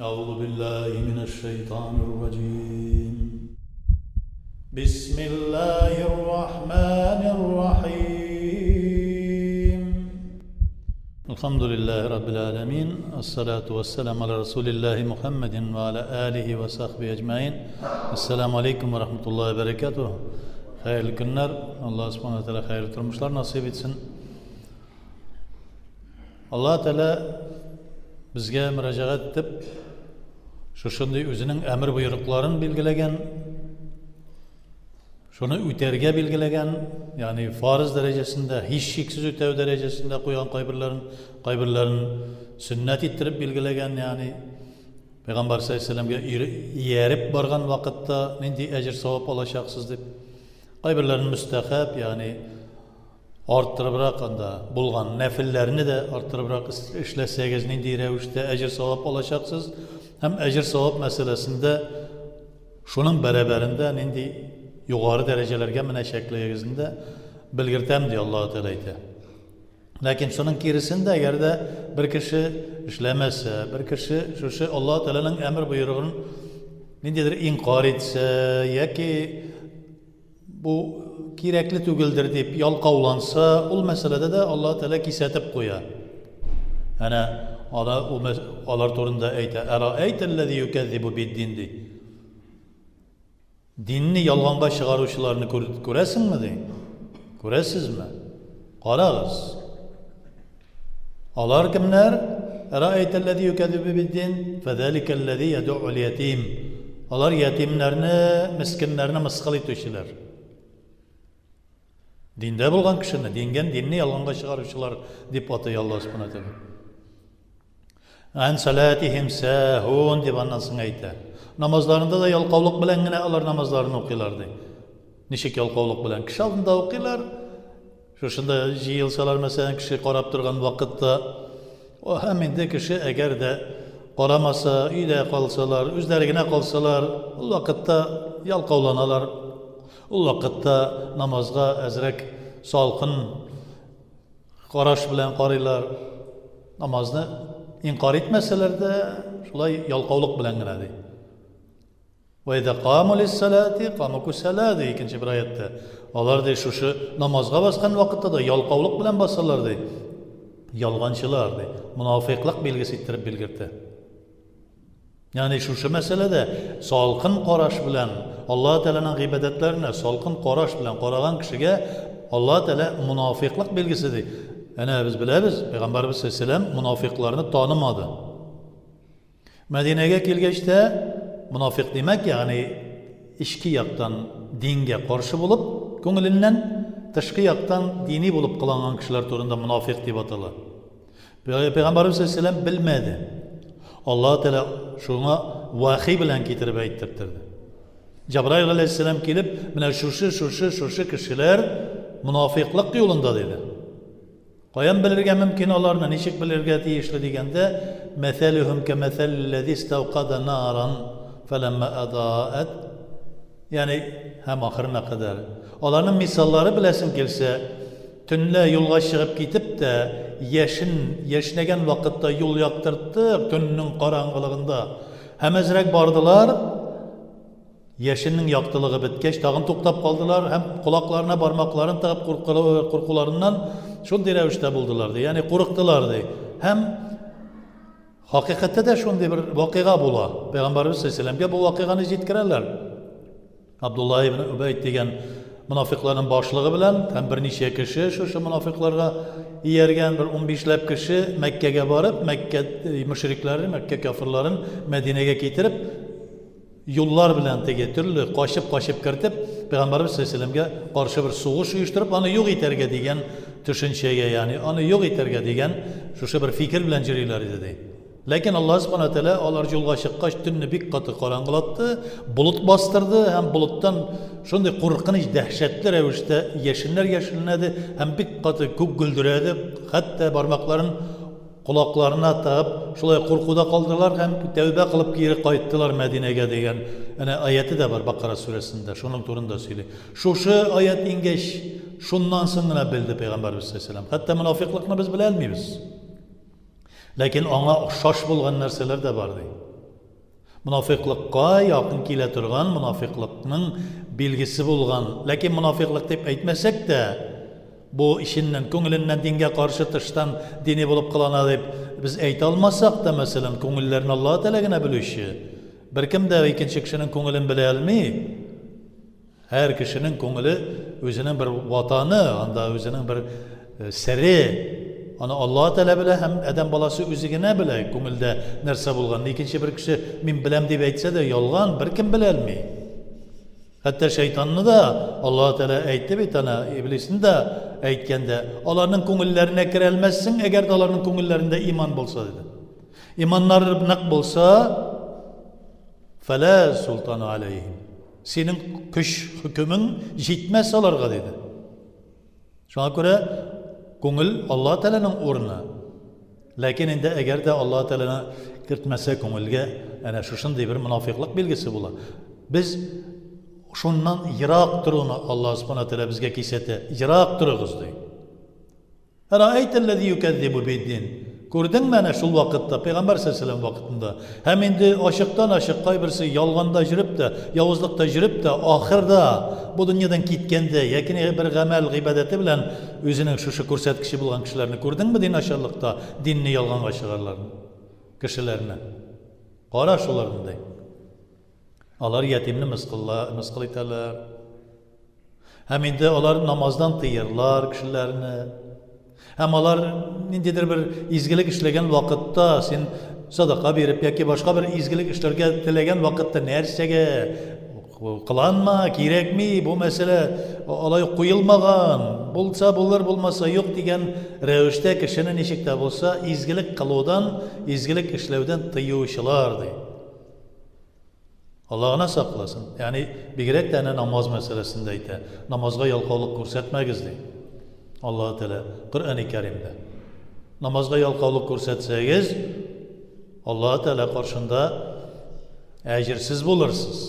أعوذ بالله من الشيطان الرجيم. بسم الله الرحمن الرحيم. الحمد لله رب العالمين. الصلاة والسلام على رسول الله محمد وعلى آله وصحبه أجمعين. السلام عليكم ورحمة الله وبركاته. Hayırlı günler. Allah subhanahu teala hayırlı turmuşlar nasip etsin. Allah Teala bizge müracaat etip şunday özünün emir buyruklarini belgilegen, şunu üterge belgilegen, yani farz derecesinde, hiç şeksiz ötev derecesinde koyan kaybırların sünnet ettirip belgilegen, yani Peygamber sallallahu aleyhi ve sellem'e yerip bargan vakitte nindi ecir savap alaşaksız deb. Kaybırların müstehab, yani arttırıbırak anda bulgan nefillerini de arttırıbırak işlesegez nindi revişte ecir savap alaşaksız. Hem ecir savap meselesinde şunun beraberinde nindi yukarı derecelerge mine şekliyegizinde bilgirtem diye Allah-u Teala ayta. Lakin şunun kirisinde eğer de bir kişi işlemezse, bir kişi şu Allah-u Teala'nın emir buyruğunu nindidir inkar etse ya ki bu kirekli tügüldür deyip yalqavlansa, o meselede de Allah-u Teala kisetip koya. Yani Alar torunda ayta "Eraeytellezî yukezzibu bid-din" di. Dinni yalğanga çıgaruşlarını göresin mi deyin? Göresiz mi? Qarağız. Alar kimler? "Eraeytellezî yukezzibu bid-din fezâlikellezî yed'u'l yetîm." Alar yetimlerini, miskinlerini mıskıl etişiler. Dinde bulgan kişini, dinni yalğanga çıgaruşlar dip atıyor Allah subhanahu wa ta'ala. An salatihim sahun deb anasını ayta. Namazlarında da yalqavlık bilen gene alar namazlarını okuyorlardı. Nişik yalqavlık bilen kişi aldığında okuyorlar. Şunda jiyilsalar mesela kişi qarab turgan vakitte o hemen de kişi eğer de qaramasa, uyda kalsalar, özlerine kalsalar, o vakitte yalqavlanalar. O vakitte namazga ezrek salkın qaraş bilen qaraylar. Namazını inkar etmeseler de şulay yalqavlık bilen gene dey. Ve izâ qâmu lis-salâti qâmu kus-salâ dey ikinci bir ayette. Onlar dey şu namazga baskan vakitte de yalqavlık bilen basarlar dey. Yalğançılar dey. Münafıklık belgisi ettirip bilgirdi. Yani şu meselede salkın qaraş bilen Allah Teala'nın ibadetlerine salkın qaraş bilen qaragan kişiye Allah Teala münafıklık belgisi dey. Yani biz biliriz, Peygamberimiz sallallahu aleyhi ve sellem münafıklarını tanımadı. Medine'ye kelgeçte münafık demek yani içki yaktan dinge karşı bulup, köngülünden dışkı yaktan dini bulup kılanan kişiler turunda münafık deyip atılır. Peygamberimiz sallallahu aleyhi ve sellem bilmedi. Allah Teala şuna vahiy bilen getirip ayttirtirdi. Cebrail aleyhisselam gelip, "Mine şu kişiler münafıklık yolunda" dedi. Qayan bilirge mümkün olarını nişik bilirge deyişli degende "Meseluhum kemesellezî istevqada naran felemma adaat." Yani hem ahırına kadar. Onların misalları bilesin gelse tünle yolga çıkıp gidip de yeşinegen vakitte yol yaktırdı tününün karangılığında. Hem ezrek bardılar, yeşinin yaktılığı bitkeç, tağın toktap kaldılar, hem kulaklarına parmaklarını takıp kurkularından şunday revişte buldulardı. Yani kuruktulardı. Hem hakikatte de şunday bir vakıga bula. Peygamberimiz sallallahu aleyhi ve sellem'e bu vakıganı yetkirerler. Abdullah ibn Übeyd degen münafıkların başlığı bilen hem bir neçe kişi şu münafıklarga yergen bir 15'lep kişi Mekke'ye barıp Mekke müşriklerin, Mekke kafirlerin Medine'ye getirip yollar bilen tege türlü kaşıp kirtip Peygamberimiz sallallahu aleyhi ve sellem'e karşı bir soğuş uyuşturup onu yok iterge degen düşünceye, yani onu yok iterge degen şu bir fikir bilen jiriler dedi. Lakin Allah subhanahu teala alar yolga çıkkaç tünni bir katı karangılattı, bulut bastırdı, hem buluttan şunday korkunç dehşetli revişte yeşillenedi, hem bir katı kök güldüredi, hatta parmakların kulaklarına tağıp şulay korkuda kaldılar, hem tevbe kılıp geri kayıttılar Medine'ye degen. Yani ayeti de var Bakara suresinde, şunun turunda söylüyor. Şu ayet ingeç, şundan sonra bildi Peygamberimiz sallallahu aleyhi ve sellem. Hatta münafıklıkını biz bilelmiyiz. Lakin ona şaş bulgan narsalar da vardı. Munafiqlikка якын килә торган, munafiqlikның билгесе булган. Ләкин munafiqlik дип әйтмәсәк тә, бу ишеннән, күңеленнән дингә каршы тыштан дини булып кылана дип без әйтә алмасак та, мәсәлән, күңелләрне Аллаһ Тәгалә генә белүче. Беркем дә икенче кешенең күңелен белә алмый. Һәр кешенең күңеле үзенең бер ватаны, анда үзенең бер сәре. Аны Аллаһ Тәгалә белә һәм адәм баласы үзе генә белә күңелдә нәрсә булган. Икенче бер кеше мин беләм дип әйтсә дә ялган, беркем белә алмый. Хәтта шайтанны да Аллаһ Тәгалә әйтте бит ана, иблисне дә әйткәндә, аларның күңелләренә керә алмассың, әгәр дә аларның күңелләрендә иман булса диде. Иманнары нык булса, фәлә султана алейһим. Синең көч хөкемең җитмәс аларга диде. Шуңа күрә күңел Аллаһ Тәгаләнең урыны. Ләкин инде әгәр дә Аллаһ Тәгаләне кертмәсә күңелгә, әнә шушындый бер мунафиклык билгесе була. Без шуннан ерак торуны Аллаһ Субханаһу Тәгалә безгә кисәтә. Ерак торыгыз ди. Араайталлази юкәззибу биддин. Күрдеңме әнә шул вакытта, Пәйгамбәр сәлләлләһу вакытында, һәм инде ашыктан ашык кайберсе ялганда жүреп тә, явызлыкта жүреп тә, ахырда бу дөньядан киткәндә, яки бер гамәл гыйбадәте белән үзенең шушы күрсәткече булган кешеләрне күрдеңме дин ашарлыкта, динне ялганга чыгарларны, кешеләрне. Кара шуларындай. Алар ятимне мыскыл итәләр. Һәм инде алар намаздан тыерлар кешеләрне. Һәм алар ниндидер бер изгелек эшләгән вакытта, син садака биреп яки башка бер изгелек эшләргә теләгән вакытта нәрсәгә кыланма, кирәкми, бу мәсьәлә алай куелмаган, булса булыр, булмаса юк дигән рәвештә кешене ничек тә булса изгелек кылудан, изгелек эшләүдән тыючылар ди. Аллаһына сакласын. Ягъни бигрәк тә намаз мәсьәләсендә әйтә. Намазга ялкаулык күрсәтмәгез ди. Аллаһ Тәгалә Коръән-и Кәримдә. Намазга ялкаулык күрсәтсәгез, Аллаһ Тәгалә каршында әҗерсез булырсыз.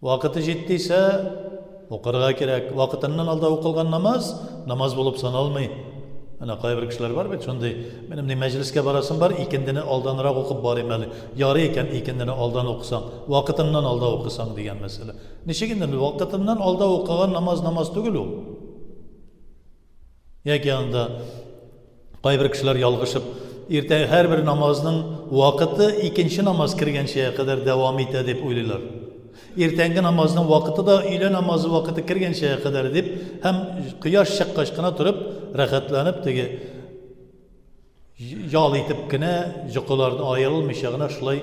Вакыты җиттисә, укырга кирәк. Вакытыннан алда укылган намаз булып саналмый. Ана кайбер кешеләр бар бит, шундый, минем мәҗлескә барасым бар, икендене алданрак укып барыйм әле. Ярый икән икендене алдан укысаң, вакытыннан алда укысаң дигән мәсьәлә. Ничек инде вакытыннан алда укыган намаз түгел ул. Яки анда кайбер кешеләр ялгышып, иртә һәрбер намазның вакыты икенче намаз кергәнчә кадәр дәвам итә дип уйлыйлар. Иртәнге намазның вакыты да өйлә намазы вакыты кергәнчә кадәр дип, һәм кояш чыккач кына турып, рәхәтләнеп теге ял итеп кенә, йокылардан аерылмыйча гына шулай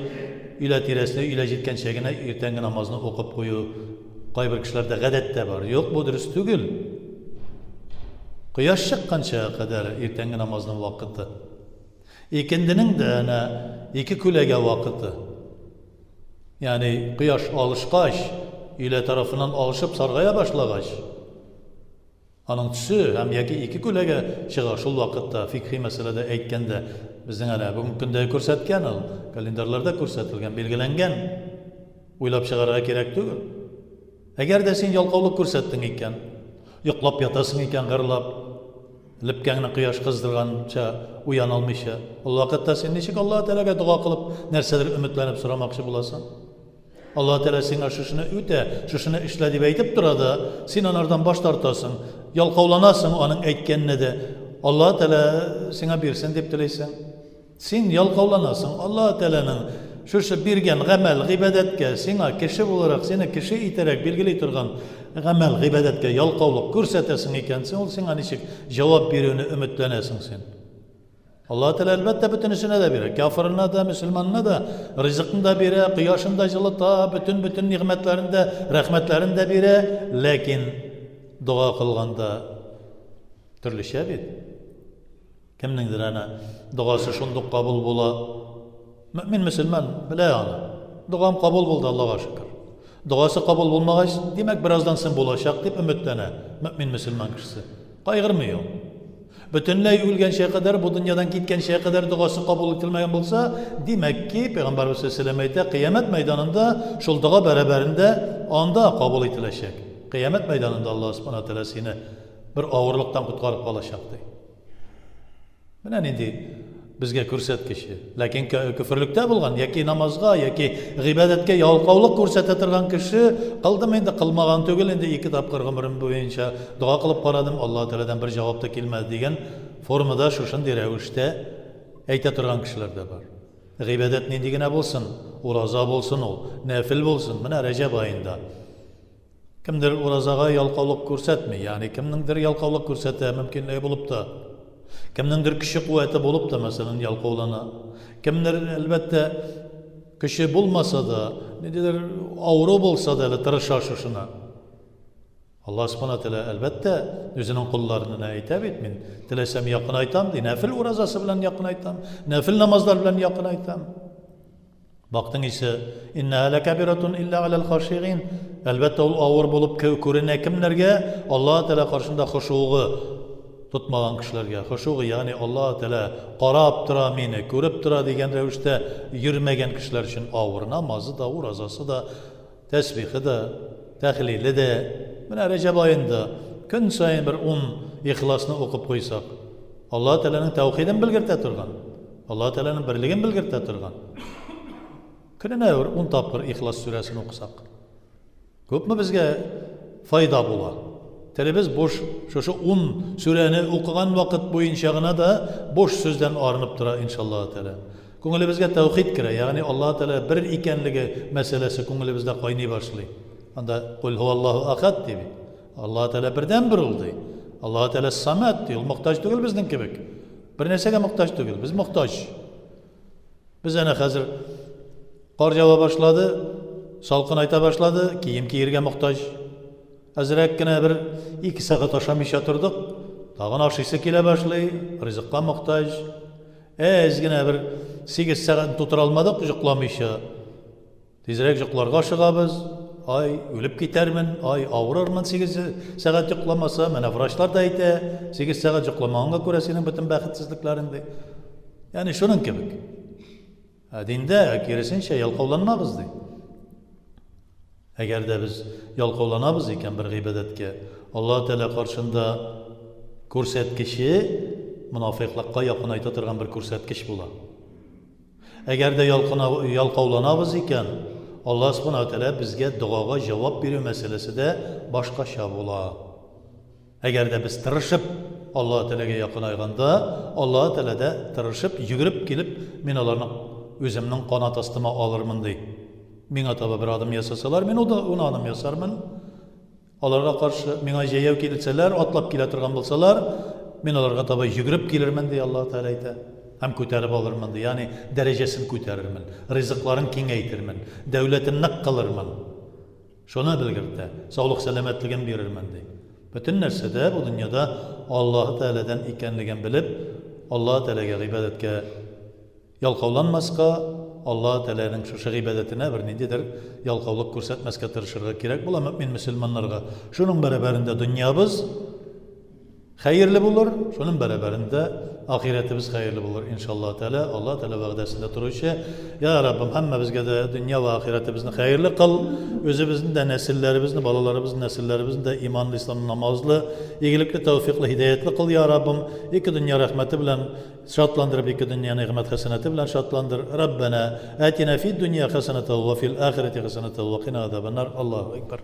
өйлә тирәсенә өйлә җиткәнчә генә иртәнге намазны укып кую кайбер кешеләрдә гадәттә бар. Юк, бу дөрес түгел. Кояш чыкканча кадәр иртәнге намазның вакыты. Икенденең дә әнә 2 күләгә вакыты. Ягъни кояш алышкач, өйлә тарафыннан алышып саргая башлагач, аның төсе һәм яки 2 күләгә чыга шул вакытта фикри мәсьәләдә әйткәндә, безнең әле бүгенге көндә күрсәткән ул, календарьларда күрсәтелгән, билгеләнгән. Уйлап чыгарга кирәк түгел. Әгәр дә син ялкаулык күрсәттең икән, йоклап ятасың икән гырлап, лепкәңне кояш кыздырганча уяна алмыйча, ул вакытта син ничек Аллаһ Тәгаләгә дуа кылып, нәрсәдер өметләнеп сорамакчы буласың? Аллаһ Тәгалә сиңа шушыны үтә, шушыны эшлә дип әйтеп тора да, син анардан баш тартасың, ялкауланасың аның әйткәненә дә. Аллаһ Тәгалә сиңа бирсен дип теләйсең. Син ялкауланасың. Аллаһ Тәгаләнең шушы биргән гамәл, гыйбадәткә сиңа кеше буларак, сине кеше итәрәк билгели торган гамәл, гыйбадәткә ялкаулык күрсәтәсең икән, син ул сиңа ничек җавап бирүне өметләнәсең син? Аллаһ Тәгалә әлбәттә бөтенесенә дә бирә, кафирына да, мөселманына да, ризыкны да бирә, кояшын да җылыта, бөтен нигъмәтләрен дә, рәхмәтләрен дә бирә, ләкин дуа кылганда төрлечә бит. Кемнеңдер ана дуасы шундук кабул була. Мөмин мөселман белә аны. Дуам кабул булды, Аллаһка шөкер. Дуасы кабул булмагач, димәк бераздан соң булачак дип өметләнә мөмин мөселман кешесе. Кайгырмый ул. Бөтенләй үлгәнчә кадәр, бу дөньядан киткәнчә кадәр дуасы кабул ителмәгән булса, димәк ки, Пәйгамбәр сәлләлләһу әйтә, кыямәт мәйданында шул дуа бәрабәрендә анда кабул ителәчәк. Кыямәт мәйданында Аллаһ Субханаһу Тәгалә сине бер авырлыктан куткарып калачак ди. Менә нинди bizga ko'rsatkichi. Lekin kufrlikda bo'lgan yoki namozga yoki ibodatga yalqovlik ko'rsata turgan kishi qildim endi qilmagan tugul endi 2 topqir umrim bo'yicha duo qilib qaradim, Alloh taoladan bir javob da kelmadi degan formada shunday ravishda ayta turgan kishilar da bor. Ibodat nendegina bo'lsin, ro'za bo'lsin, nafil bo'lsin, mana Rajab oyida kimdir ro'zaga yalqovlik ko'rsatmay, ya'ni kimningdir yalqovlik ko'rsata mumkinligi bo'libdi. Kimningdir kishi quvvati bo'libdi, masalan, yalqovlana. Kimdir albatta kishi bo'lmasa-da, nedir, avro bo'lsa-da, tirishar shuna. Alloh subhanahu va taolo albatta o'zining qullarini aytib, men tilasam yaqin aytam, nafil ro'zasi bilan yaqin aytam, nafil namozlar bilan yaqin aytam. Baktın ise inna lakabiratun illa alal khashiyin. Albatta ol ağır bulup ko'ringan kimlarga Alloh taolo qarshida xushugi tutmagan kishilarga, xushugi ya'ni Alloh taolo qarab tura meni, ko'rib tura degan ravishda yurmagan kishilar uchun ağır namozi da, ro'zasi da, tasbihi da, tahlili da, mana Rajab oyida kun sayin bir 10 ixlosni o'qib qo'ysak, Alloh taolaning tavhidini bilgirta turgan, Alloh taolaning birligini bilgirta turgan. Kunine 10 tapqir İhlas suresini okusak. Köpmü bizge fayda bula. Tele biz boş şu 10 sureni okugan vakit boyunca da boş sözden arınıp dura inşallah Teala. Ko'nglimizga tavhid kira, ya'ni Alloh taolo bir ekanligi masalasi ko'nglimizda qaynay boshlaydi. Anda qul huvallohu ahad deydi. Alloh taolo birdan bir bo'ldi. Alloh taolo samad deydi. Muhtoj tugul bizning kibik. Bir narsaga muhtoj tugul, biz muhtoj. Biz ana hozir qor java boshladi, salqin ayta boshladi, kiyim kiyirga muhtoj. Azrakkina bir 2 soat oshamay turdik. Tag'in oshisi kela boshlaydi, rizqqa muhtoj. Ezgina bir 8 soat tutura olmadik, uxlamaycha. Tezroq uxlarga oshig'amiz. Ay o'lib ketarman, ay og'rirman 8 soat uxlamasa, mana vrachlar da ayta, 8 soat uxlamaganga ko'ra sening butun baxtsizliklaring deydi. Ya'ni shuning kabi. Dinde kerisincha yalqovlanmamiz deydi. Agarda biz yalqovlanamiz ekan bir ibodatga, Alloh taolo qarshida ko'rsatkichi munofiqlikqa yaqin ayta turgan bir ko'rsatkich bo'ladi. Agarda yalqovlanamiz ekan, Alloh subhanahu va taolo bizga duoga javob berish masalasida boshqacha bo'ladi. Agarda biz tirishib Alloh taologa yaqin ayganda, Alloh taoloda tirishib yugurib kelib, men ularni o'zimning qonat ostima olirman deydi. Menga to'g'ri bir odam yasasalar, men uni odam yasarman. Ularga qarshi menga jayov kelsalar, otlab kela turgan bo'lsalar, men ularga to'g'ri yugurib kelirman deydi Alloh taolo aytadi. Ham ko'tarib olirman deydi. Ya'ni darajasini ko'tarirman, rizqlarini kengaytirman, davlatini naq qilirman. Shuni bilgirdi. Sog'lik salomatligini berirman deydi. Bütün narsada bu dunyoda Alloh taoladan ekanligini bilib, Alloh taolaga ibodatga yalqovlanmasqa, Alloh taolaning shu ibodatini bir nindidir yalqovlik ko'rsatmasga tirishirga kerak bo'lar mu'min musulmonlarga. Shuning barabarida dunyomiz xayrli bo'lar, shuning barabarida oxiratimiz xayrli bo'lar inshaalloh taolo. Alloh taolo va'dasida turuvchi, ya Rabbim hammamizga da dunyo va oxiratimizni xayrli qil. O'zimizni de nesillarimizni, balalarimizni, nesillarimizni de imanlı, İslam namazlı, iyilikli, tevfikli, hidayetli kıl ya Rabbim. İki dünya rahmeti bilen şartlandırıp iki dünya nimet haseneti bilen şartlandır. Rabbena atina fid dünya hasenete ve fil ahireti hasenete ve qina azabennar. Allahu ekber.